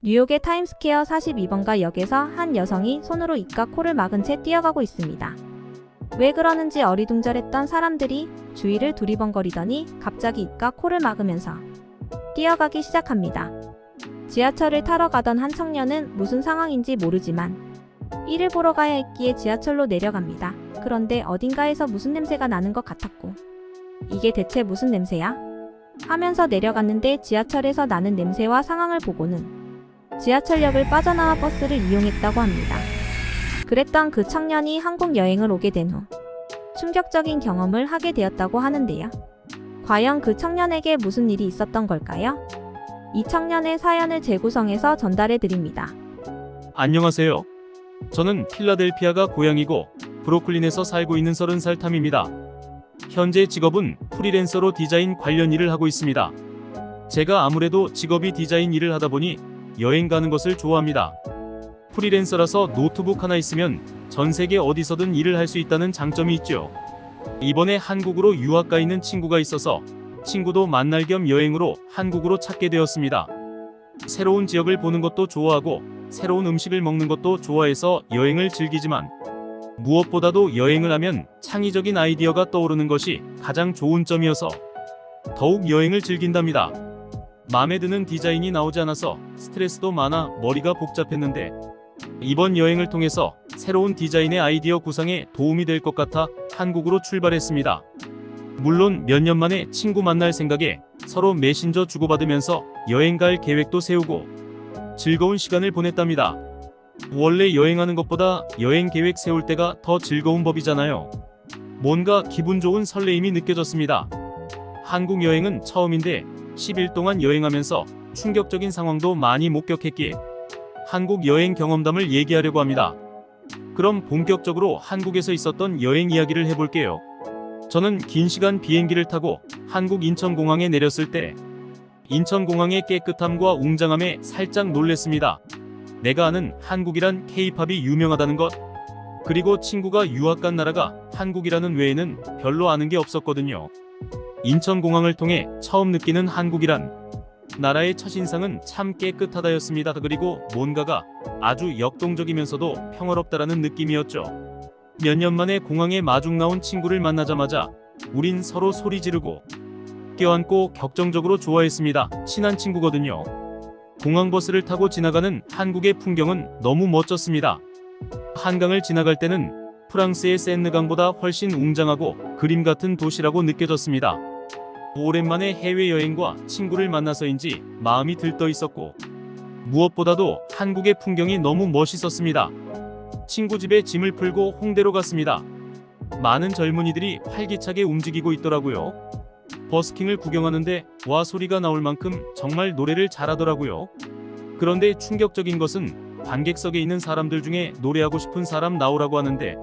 뉴욕의 타임스퀘어 42번가 역에서 한 여성이 손으로 입과 코를 막은 채 뛰어가고 있습니다. 왜 그러는지 어리둥절했던 사람들이 주위를 두리번거리더니 갑자기 입과 코를 막으면서 뛰어가기 시작합니다. 지하철을 타러 가던 한 청년은 무슨 상황인지 모르지만 이를 보러 가야 했기에 지하철로 내려갑니다. 그런데 어딘가에서 무슨 냄새가 나는 것 같았고 이게 대체 무슨 냄새야? 하면서 내려갔는데 지하철에서 나는 냄새와 상황을 보고는 지하철역을 빠져나와 버스를 이용했다고 합니다. 그랬던 그 청년이 한국 여행을 오게 된 후 충격적인 경험을 하게 되었다고 하는데요. 과연 그 청년에게 무슨 일이 있었던 걸까요? 이 청년의 사연을 재구성해서 전달해 드립니다. 안녕하세요. 저는 필라델피아가 고향이고 브루클린에서 살고 있는 30살 탐입니다. 현재 직업은 프리랜서로 디자인 관련 일을 하고 있습니다. 제가 아무래도 직업이 디자인 일을 하다 보니 여행 가는 것을 좋아합니다. 프리랜서라서 노트북 하나 있으면 전 세계 어디서든 일을 할 수 있다는 장점이 있죠. 이번에 한국으로 유학 가 있는 친구가 있어서 친구도 만날 겸 여행으로 한국으로 찾게 되었습니다. 새로운 지역을 보는 것도 좋아하고 새로운 음식을 먹는 것도 좋아해서 여행을 즐기지만 무엇보다도 여행을 하면 창의적인 아이디어가 떠오르는 것이 가장 좋은 점이어서 더욱 여행을 즐긴답니다. 마음에 드는 디자인이 나오지 않아서 스트레스도 많아 머리가 복잡했는데 이번 여행을 통해서 새로운 디자인의 아이디어 구상에 도움이 될 것 같아 한국으로 출발했습니다. 물론 몇 년 만에 친구 만날 생각에 서로 메신저 주고받으면서 여행 갈 계획도 세우고 즐거운 시간을 보냈답니다. 원래 여행하는 것보다 여행 계획 세울 때가 더 즐거운 법이잖아요. 뭔가 기분 좋은 설레임이 느껴졌습니다. 한국 여행은 처음인데 10일 동안 여행하면서 충격적인 상황도 많이 목격했기에 한국 여행 경험담을 얘기하려고 합니다. 그럼 본격적으로 한국에서 있었던 여행 이야기를 해볼게요. 저는 긴 시간 비행기를 타고 한국 인천공항에 내렸을 때 인천공항의 깨끗함과 웅장함에 살짝 놀랬습니다. 내가 아는 한국이란 K-팝이 유명하다는 것, 그리고 친구가 유학 간 나라가 한국이라는 외에는 별로 아는 게 없었거든요. 인천공항을 통해 처음 느끼는 한국이란 나라의 첫인상은 참 깨끗하다였습니다. 그리고 뭔가가 아주 역동적이면서도 평화롭다라는 느낌이었죠. 몇 년 만에 공항에 마중 나온 친구를 만나자마자 우린 서로 소리 지르고 껴안고 격정적으로 좋아했습니다. 친한 친구거든요. 공항버스를 타고 지나가는 한국의 풍경은 너무 멋졌습니다. 한강을 지나갈 때는 프랑스의 센느강보다 훨씬 웅장하고 그림 같은 도시라고 느껴졌습니다. 오랜만에 해외여행과 친구를 만나서인지 마음이 들떠 있었고 무엇보다도 한국의 풍경이 너무 멋있었습니다. 친구 집에 짐을 풀고 홍대로 갔습니다. 많은 젊은이들이 활기차게 움직이고 있더라고요. 버스킹을 구경하는데 와 소리가 나올 만큼 정말 노래를 잘하더라고요. 그런데 충격적인 것은 관객석에 있는 사람들 중에 노래하고 싶은 사람 나오라고 하는데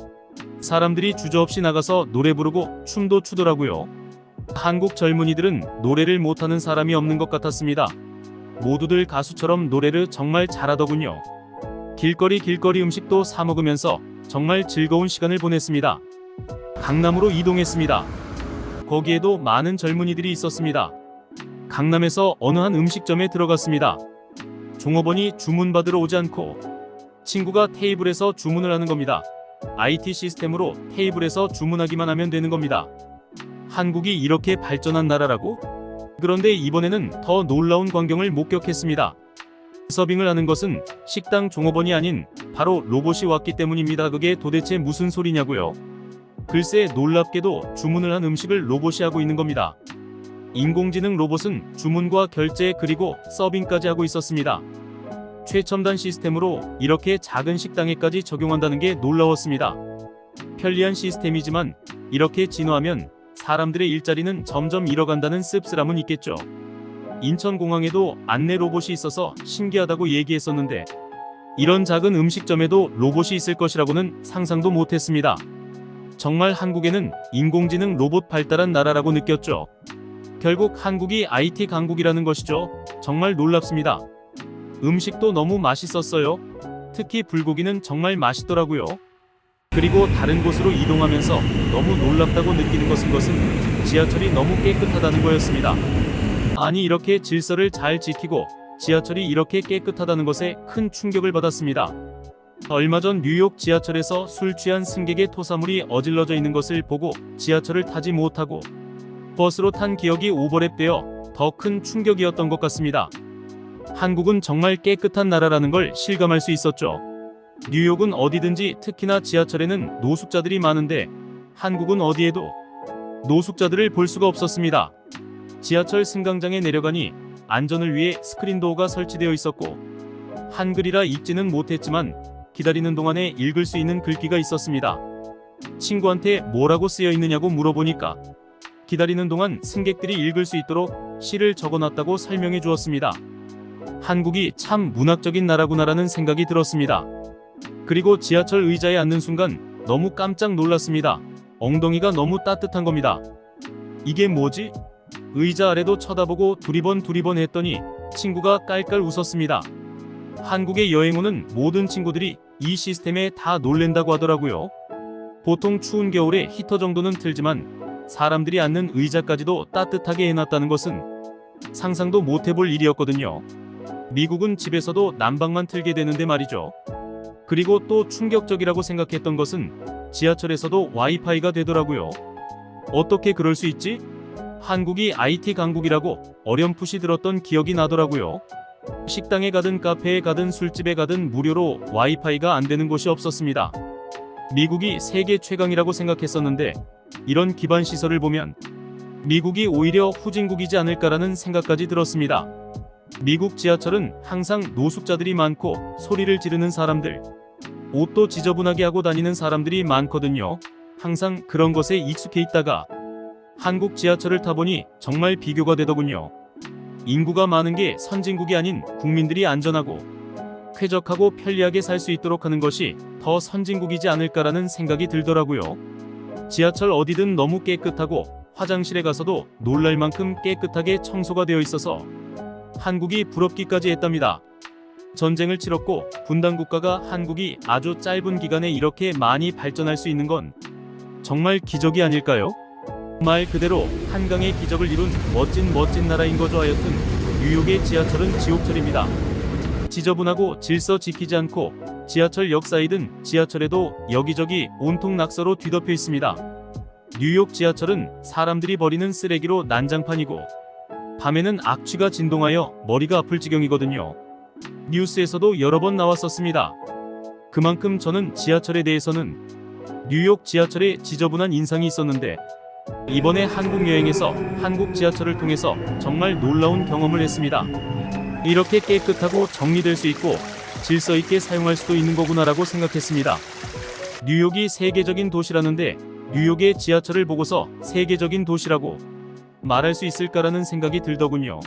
사람들이 주저없이 나가서 노래 부르고 춤도 추더라고요. 한국 젊은이들은 노래를 못하는 사람이 없는 것 같았습니다. 모두들 가수처럼 노래를 정말 잘하더군요. 길거리 음식도 사 먹으면서 정말 즐거운 시간을 보냈습니다. 강남으로 이동했습니다. 거기에도 많은 젊은이들이 있었습니다. 강남에서 어느 한 음식점에 들어갔습니다. 종업원이 주문받으러 오지 않고 친구가 테이블에서 주문을 하는 겁니다. IT 시스템으로 테이블에서 주문하기만 하면 되는 겁니다. 한국이 이렇게 발전한 나라라고? 그런데 이번에는 더 놀라운 광경을 목격했습니다. 서빙을 하는 것은 식당 종업원이 아닌 바로 로봇이 왔기 때문입니다. 그게 도대체 무슨 소리냐고요? 글쎄 놀랍게도 주문을 한 음식을 로봇이 하고 있는 겁니다. 인공지능 로봇은 주문과 결제 그리고 서빙까지 하고 있었습니다. 최첨단 시스템으로 이렇게 작은 식당에까지 적용한다는 게 놀라웠습니다. 편리한 시스템이지만 이렇게 진화하면 사람들의 일자리는 점점 잃어간다는 씁쓸함은 있겠죠. 인천공항에도 안내 로봇이 있어서 신기하다고 얘기했었는데 이런 작은 음식점에도 로봇이 있을 것이라고는 상상도 못했습니다. 정말 한국에는 인공지능 로봇 발달한 나라라고 느꼈죠. 결국 한국이 IT 강국이라는 것이죠. 정말 놀랍습니다. 음식도 너무 맛있었어요. 특히 불고기는 정말 맛있더라고요. 그리고 다른 곳으로 이동하면서 너무 놀랍다고 느끼는 것은 지하철이 너무 깨끗하다는 거였습니다. 아니 이렇게 질서를 잘 지키고 지하철이 이렇게 깨끗하다는 것에 큰 충격을 받았습니다. 얼마 전 뉴욕 지하철에서 술 취한 승객의 토사물이 어질러져 있는 것을 보고 지하철을 타지 못하고 버스로 탄 기억이 오버랩되어 더 큰 충격이었던 것 같습니다. 한국은 정말 깨끗한 나라라는 걸 실감할 수 있었죠. 뉴욕은 어디든지 특히나 지하철에는 노숙자들이 많은데 한국은 어디에도 노숙자들을 볼 수가 없었습니다. 지하철 승강장에 내려가니 안전을 위해 스크린도어가 설치되어 있었고 한글이라 읽지는 못했지만 기다리는 동안에 읽을 수 있는 글귀가 있었습니다. 친구한테 뭐라고 쓰여 있느냐고 물어보니까 기다리는 동안 승객들이 읽을 수 있도록 시를 적어놨다고 설명해 주었습니다. 한국이 참 문학적인 나라구나라는 생각이 들었습니다. 그리고 지하철 의자에 앉는 순간 너무 깜짝 놀랐습니다. 엉덩이가 너무 따뜻한 겁니다. 이게 뭐지? 의자 아래도 쳐다보고 두리번 했더니 친구가 깔깔 웃었습니다. 한국에 여행 오는 모든 친구들이 이 시스템에 다 놀랜다고 하더라고요. 보통 추운 겨울에 히터 정도는 틀지만 사람들이 앉는 의자까지도 따뜻하게 해놨다는 것은 상상도 못해볼 일이었거든요. 미국은 집에서도 난방만 틀게 되는데 말이죠. 그리고 또 충격적이라고 생각했던 것은 지하철에서도 와이파이가 되더라고요. 어떻게 그럴 수 있지? 한국이 IT 강국이라고 어렴풋이 들었던 기억이 나더라고요. 식당에 가든 카페에 가든 술집에 가든 무료로 와이파이가 안 되는 곳이 없었습니다. 미국이 세계 최강이라고 생각했었는데 이런 기반 시설을 보면 미국이 오히려 후진국이지 않을까라는 생각까지 들었습니다. 미국 지하철은 항상 노숙자들이 많고 소리를 지르는 사람들, 옷도 지저분하게 하고 다니는 사람들이 많거든요. 항상 그런 것에 익숙해 있다가 한국 지하철을 타보니 정말 비교가 되더군요. 인구가 많은 게 선진국이 아닌 국민들이 안전하고 쾌적하고 편리하게 살 수 있도록 하는 것이 더 선진국이지 않을까라는 생각이 들더라고요. 지하철 어디든 너무 깨끗하고 화장실에 가서도 놀랄 만큼 깨끗하게 청소가 되어 있어서 한국이 부럽기까지 했답니다. 전쟁을 치렀고 분단 국가가 한국이 아주 짧은 기간에 이렇게 많이 발전할 수 있는 건 정말 기적이 아닐까요? 말 그대로 한강의 기적을 이룬 멋진 나라인 거죠. 하여튼 뉴욕의 지하철은 지옥철입니다. 지저분하고 질서 지키지 않고 지하철역 사이든 지하철에도 여기저기 온통 낙서로 뒤덮여 있습니다. 뉴욕 지하철은 사람들이 버리는 쓰레기로 난장판이고 밤에는 악취가 진동하여 머리가 아플 지경이거든요. 뉴스에서도 여러 번 나왔었습니다. 그만큼 저는 지하철에 대해서는 뉴욕 지하철에 지저분한 인상이 있었는데 이번에 한국 여행에서 한국 지하철을 통해서 정말 놀라운 경험을 했습니다. 이렇게 깨끗하고 정리될 수 있고 질서 있게 사용할 수도 있는 거구나라고 생각했습니다. 뉴욕이 세계적인 도시라는데 뉴욕의 지하철을 보고서 세계적인 도시라고 말할 수 있을까라는 생각이 들더군요.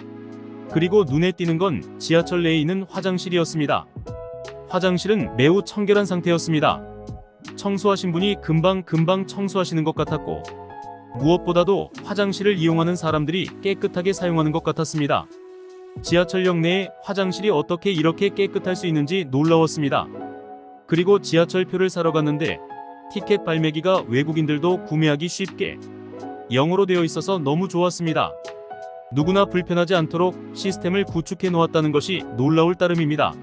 그리고 눈에 띄는 건 지하철 내에 있는 화장실이었습니다. 화장실은 매우 청결한 상태였습니다. 청소하신 분이 금방 청소하시는 것 같았고 무엇보다도 화장실을 이용하는 사람들이 깨끗하게 사용하는 것 같았습니다. 지하철역 내에 화장실이 어떻게 이렇게 깨끗할 수 있는지 놀라웠습니다. 그리고 지하철표를 사러 갔는데 티켓 발매기가 외국인들도 구매하기 쉽게 영어로 되어 있어서 너무 좋았습니다. 누구나 불편하지 않도록 시스템을 구축해 놓았다는 것이 놀라울 따름입니다.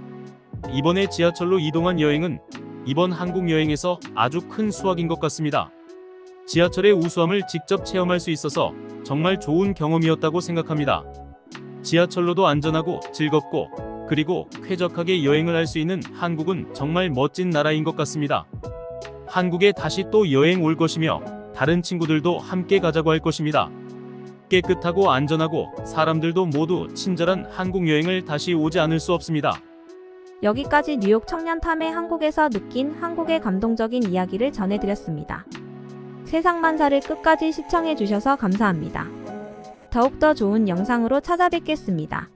이번에 지하철로 이동한 여행은 이번 한국 여행에서 아주 큰 수확인 것 같습니다. 지하철의 우수함을 직접 체험할 수 있어서 정말 좋은 경험이었다고 생각합니다. 지하철로도 안전하고 즐겁고 그리고 쾌적하게 여행을 할 수 있는 한국은 정말 멋진 나라인 것 같습니다. 한국에 다시 또 여행 올 것이며 다른 친구들도 함께 가자고 할 것입니다. 깨끗하고 안전하고 사람들도 모두 친절한 한국 여행을 다시 오지 않을 수 없습니다. 여기까지 뉴욕 청년 탐의 한국에서 느낀 한국의 감동적인 이야기를 전해드렸습니다. 세상만사를 끝까지 시청해주셔서 감사합니다. 더욱더 좋은 영상으로 찾아뵙겠습니다.